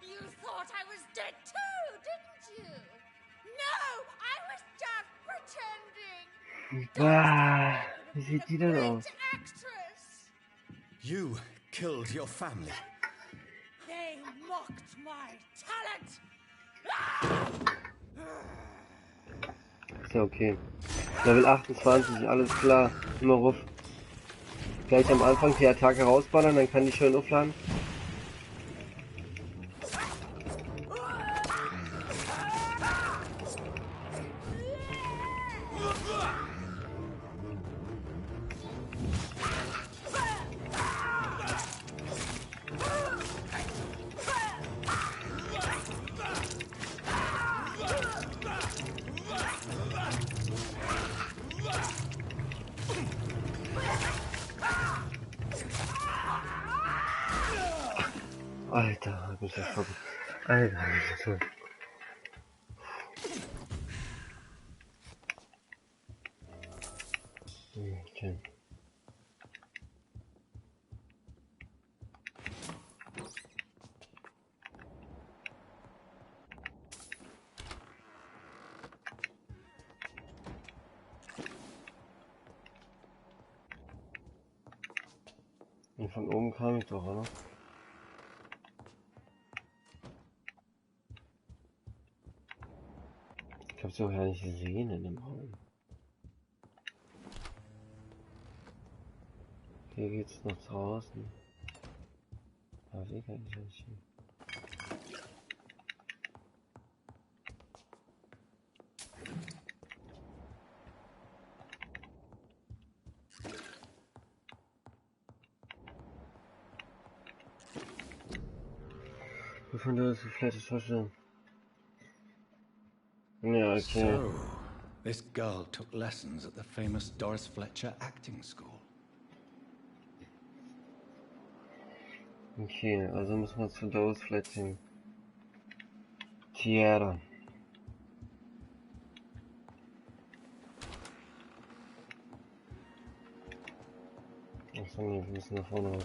You thought I was dead too, didn't you? No, I was just pretending. Ah, wie sieht die denn aus? Actress. You killed your family. They mocked my talent. Ist ja okay. Level 28, alles klar. Immer ruf. Gleich am Anfang die Attacke rausballern, dann kann die schön aufladen. Alter, hab ich das vergessen. Alter, so. Okay. Und von oben kam ich doch, oder? Ich hab's doch gar nicht gesehen in dem Raum. Hier geht's noch draußen. Aber wie kann ich nicht hin? Wovon du das vielleicht vorstellen? Ja, okay. So, this girl took lessons at the famous Doris Fletcher acting school. Okay, also müssen wir zu Doris Fletcher. Jede. Achso, nee, wir müssen da vorne raus.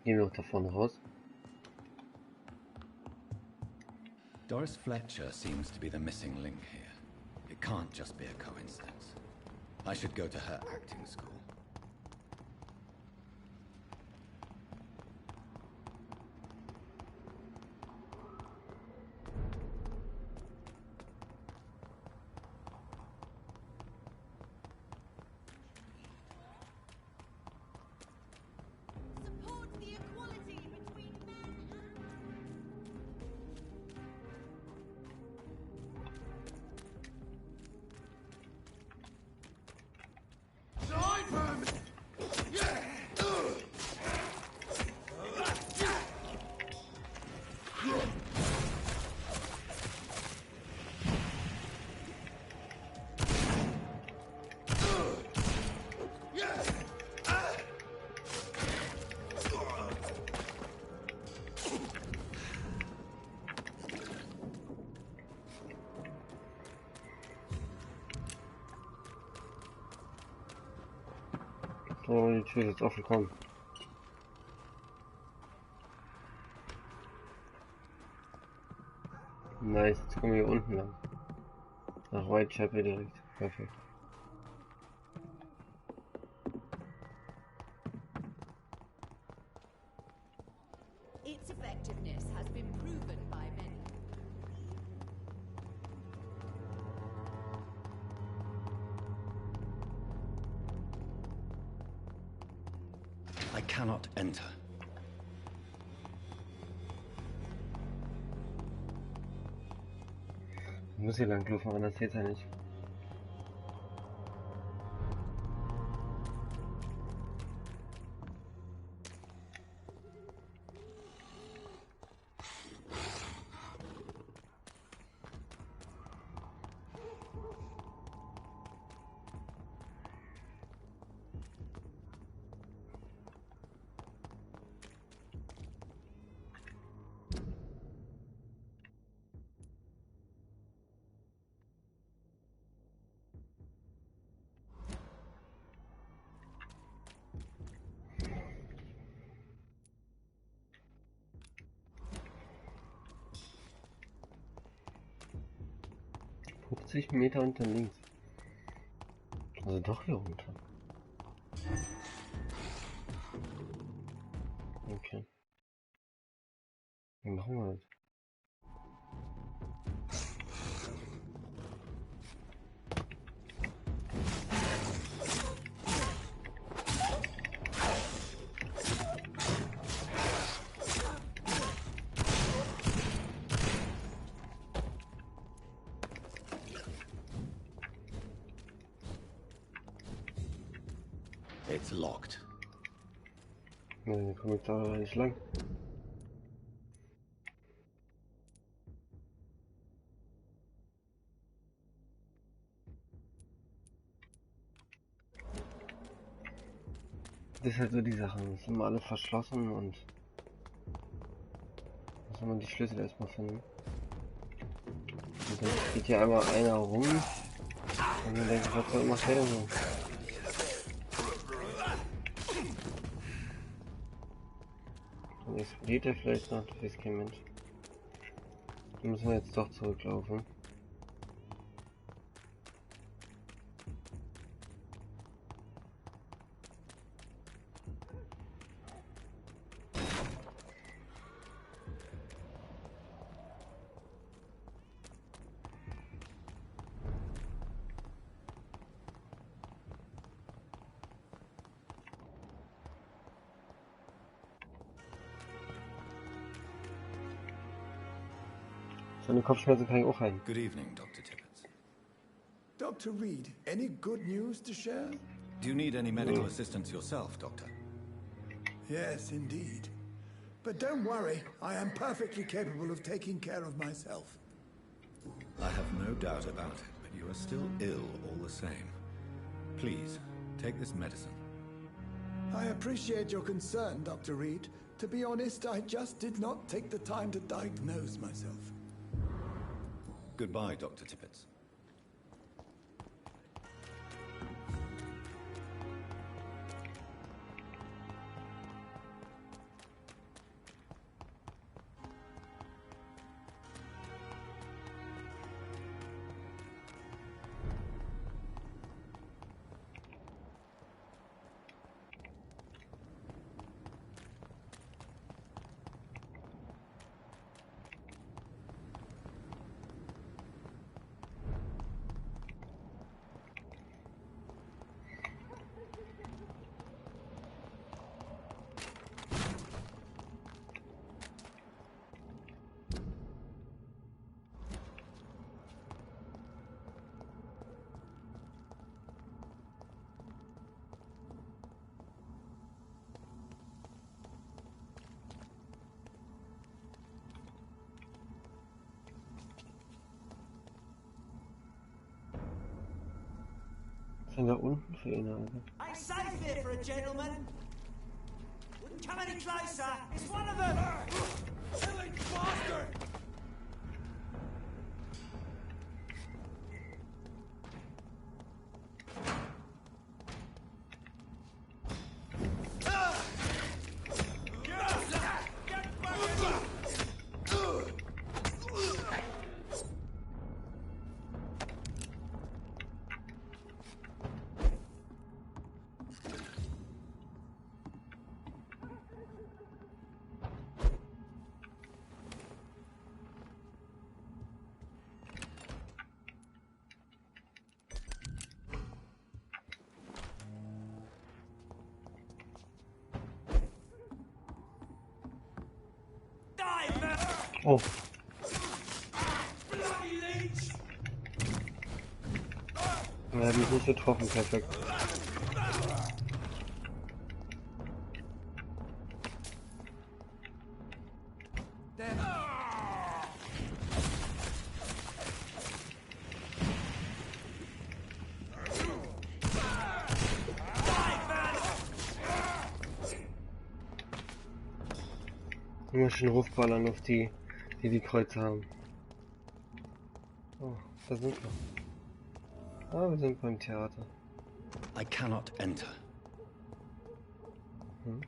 Gehen wir auch da vorne raus. Doris Fletcher seems to be the missing link here. It can't just be a coincidence. I should go to her acting school. Support the equality between men So, die Tür ist jetzt offen, komm. Nice, jetzt kommen wir hier unten lang. Nach Whitechapel direkt. Perfekt. Its effectiveness has been proven by many. I cannot enter. Ich muss hier lang laufen, anders geht's ja nicht. Meter unter links. Also doch hier runter. Okay. Wie machen wir das? It's locked. Ne, komm ich da nicht lang. Das ist halt so die Sache, es sind immer alle verschlossen und muss man die Schlüssel erstmal finden. Und dann geht hier einmal einer rum und dann denke ich, was soll macht der denn so? Dann explodiert er vielleicht noch, das ist kein Mensch. Dann müssen wir jetzt doch zurücklaufen. Seine Kopfschmerzen kann ich auch heilen. Good evening, Dr. Tippett. Dr. Reed, any good news to share? Do you need any medical assistance yourself, Doctor? Yes, indeed. But don't worry, I am perfectly capable of taking care of myself. I have no doubt about it, but you are still ill all the same. Please, take this medicine. I appreciate your concern, Dr. Reed. To be honest, I just did not take the time to diagnose myself. Goodbye, Dr. Tippett. denn da unten für ihn, Alter? Ain't safe here for a gentleman. Wouldn't come any closer. It's one of them. Silly bastard! Oh. Er hat mich nicht getroffen, perfekt. Immer schön Rufballern auf die Kreuze haben. Oh, da sind wir. Ah, wir sind beim Theater. I cannot enter. Hm.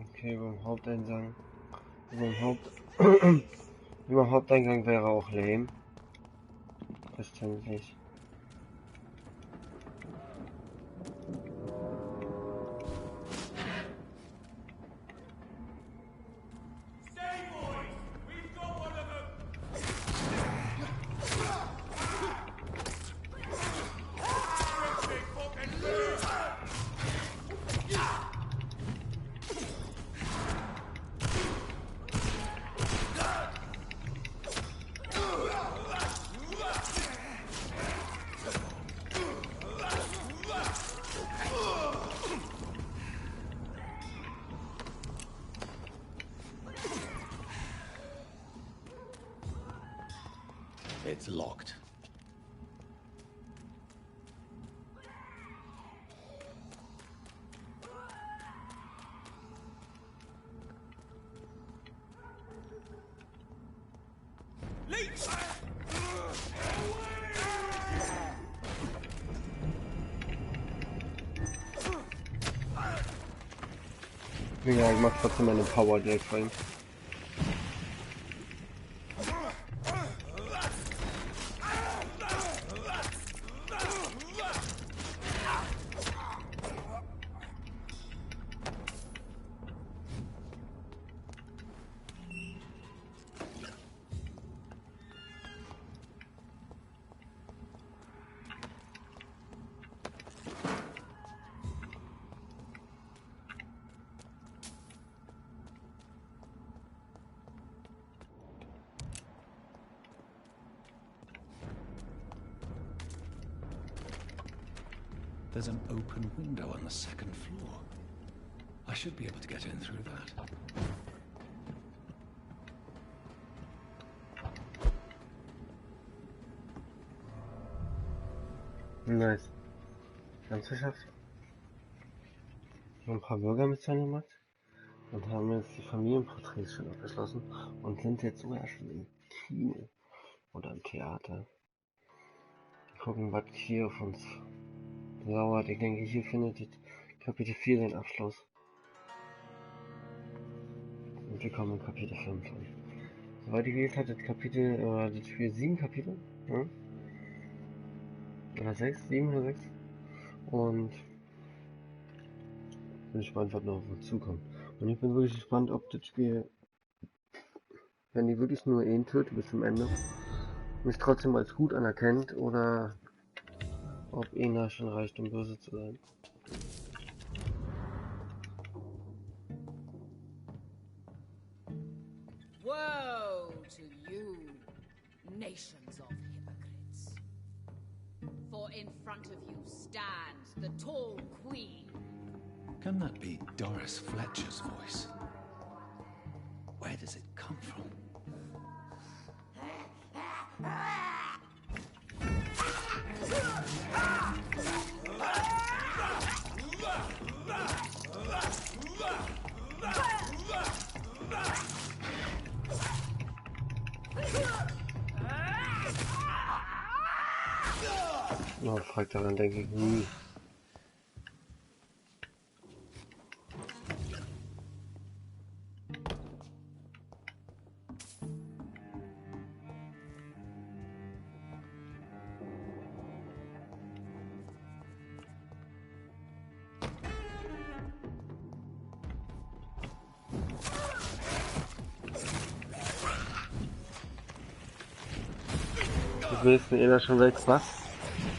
Okay, beim Haupteingang. Beim Haupteingang wäre auch lame. Verständlich. It's locked. Ja, ich mach trotzdem meine Power direkt rein. There's an open window on the second floor. I should be able to get in through that. Nice. Ganz geschafft. Ein paar Bürgermissionen gemacht und haben jetzt die Familienporträts schon abgeschlossen und sind jetzt sogar schon im Kino oder im Theater. Gucken, was hier auf uns lauert. Ich denke, hier findet Kapitel 4 den Abschluss. Und wir kommen in Kapitel 5 an. Soweit ich gelesen habe, das Kapitel, das Spiel 7 Kapitel, ja? Oder 6, 7 oder 6. Und bin gespannt, was noch auf uns zukommt. Und ich bin wirklich gespannt, ob das Spiel, wenn die wirklich nur ihn tötet bis zum Ende, mich trotzdem als gut anerkennt oder ob Ena schon reicht, um böse zu sein. Woe to you, nations of hypocrites. For in front of you stands the tall queen. Can that be Doris Fletcher's voice? Where does it come from? Oh, fragt daran, denke ich nie. Ist mir da schon weg? Was?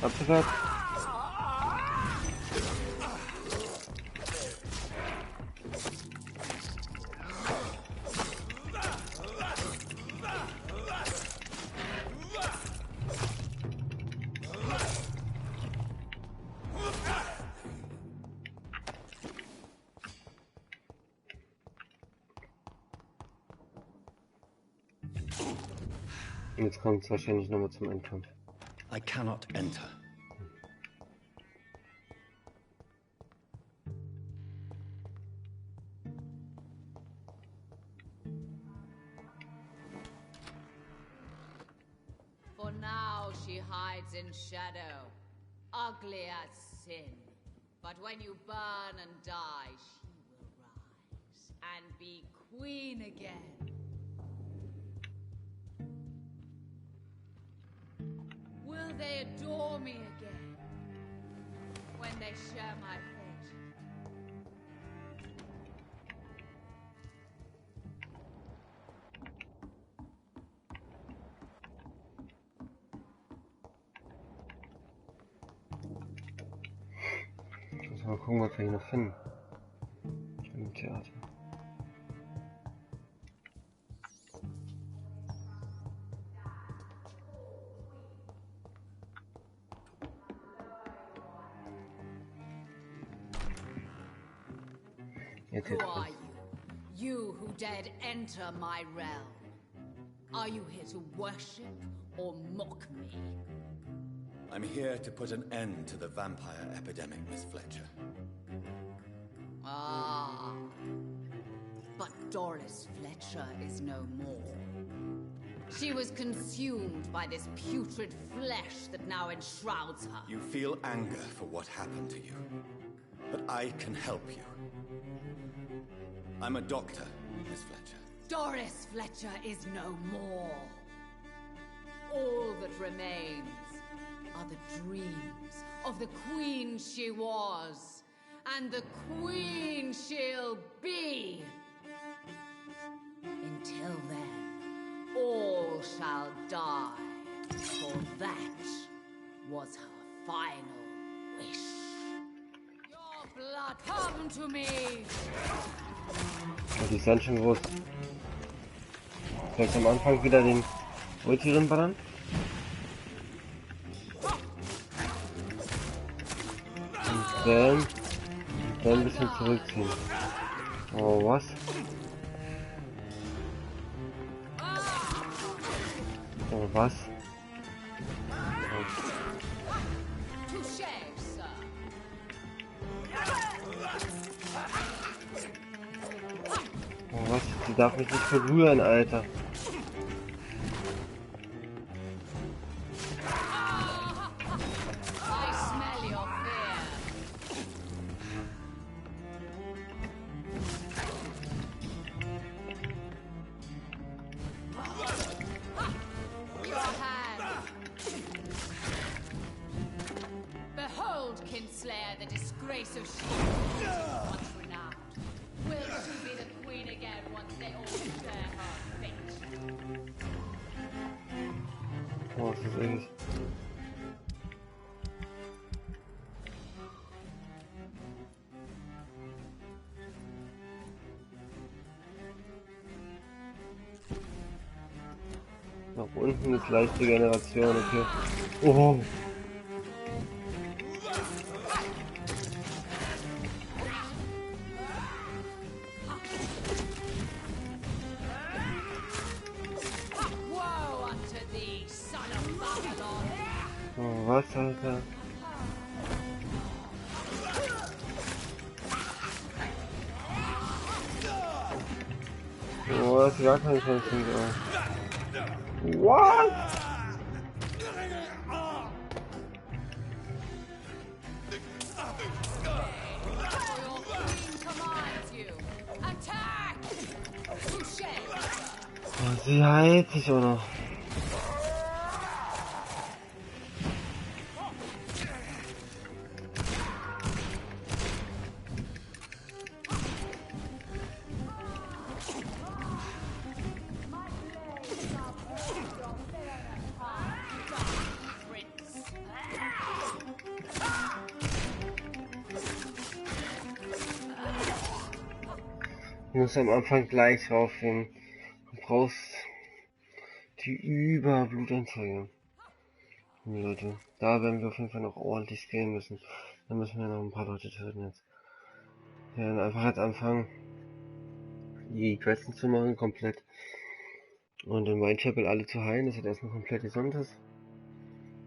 Abgehört? Jetzt kommt es wahrscheinlich nochmal zum Endkampf. I cannot enter. For now she hides in shadow, ugly as sin. But when you burn and die, she will rise and be queen again. Will they adore me again when they share my fate? Muss mal gucken, was wir hier noch finden. Im Theater. Who are you? You who dared enter my realm. Are you here to worship or mock me? I'm here to put an end to the vampire epidemic, Miss Fletcher. Ah. But Doris Fletcher is no more. She was consumed by this putrid flesh that now enshrouds her. You feel anger for what happened to you, but I can help you. I'm a doctor, Miss Fletcher. Doris Fletcher is no more. All that remains are the dreams of the queen she was, and the queen she'll be. Until then, all shall die, for that was her final wish. Your blood, come to me! Die ist ganz schön groß. Vielleicht am Anfang wieder den Ulti rinballern. Und dann ein bisschen zurückziehen. Oh, was? Oh, was? Oh, was? Die darf mich nicht berühren, Alter. Oh, das ist ähnlich. Nach unten ist leichte Generation, okay. Oh. Was, Alter? Oh, das ist gar keine Chance. What? Oh, sie heilt sich auch noch. Du musst am Anfang gleich raufgehen. Du brauchst die Überblutanzeige. Leute, da werden wir auf jeden Fall noch ordentlich skillen müssen. Dann müssen wir noch ein paar Leute töten jetzt. Wir werden einfach jetzt anfangen, die Quests zu machen, komplett. Und in Whitechapel alle zu heilen, dass er erstmal komplett gesund ist.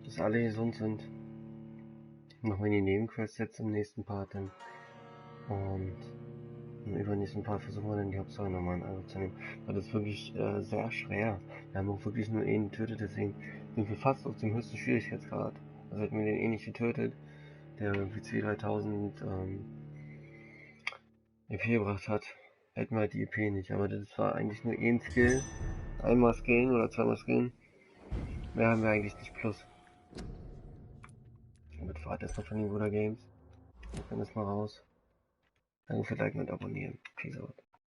Dass alle gesund sind. Machen wir die Nebenquests jetzt im nächsten Part dann. Und im übernächsten Part versuchen wir dann die Hauptsache nochmal in Angriff zu nehmen. Das ist wirklich sehr schwer. Wir haben auch wirklich nur einen getötet, deswegen sind wir fast auf dem höchsten Schwierigkeitsgrad. Also hätten wir den nicht getötet, der irgendwie 2.000-3.000 EP gebracht hat, hätten wir halt die EP nicht. Aber das war eigentlich nur ein Skill. Einmal skillen oder zweimal skillen. Mehr haben wir eigentlich nicht plus. Damit fahrt erstmal von den Gebrüder Games. Wir können das mal raus. Danke für Liken und Abonnieren. Peace out.